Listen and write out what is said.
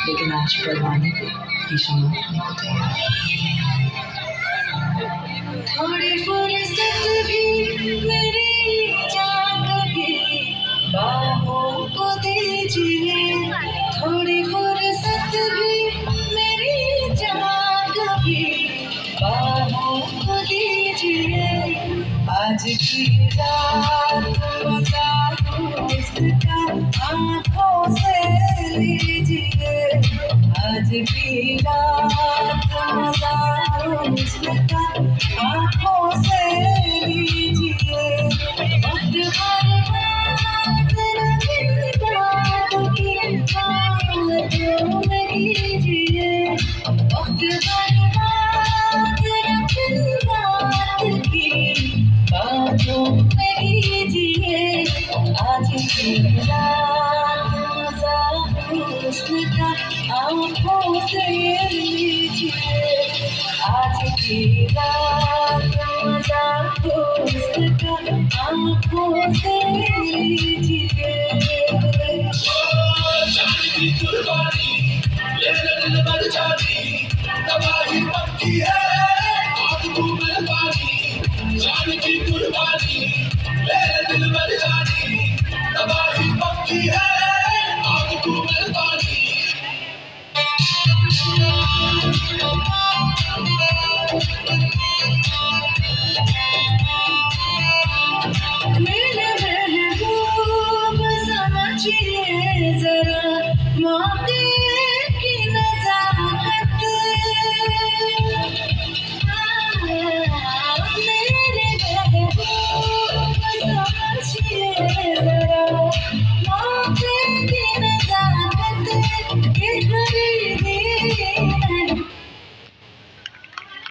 लेकिन आज परवाने को ये समाप्त नहीं होते हैं। थोड़ी फुर्सत भी मेरी जान कभी बाहों को दीजिए, थोड़ी फुर्सत भी मेरी जान कभी बाहों को दीजिए। आज की रात मजा उसका आँखों से लीजिए, आज की रात मजा उसका आँखों से लीजिए। वक्त बर्बाद रंगीन रात की बातों में कीजिए, वक्त बर्बाद रंगीन रात की बातों में कीजिए। आज की रात मजा उसका आँखों से लीजिए, आज की रात मजा उसका आँखों से लीजिए। जान की कुर्बानी ये दिल मर जाती, तबाही पक्की है आग को मैं पानी। जान की कुर्बानी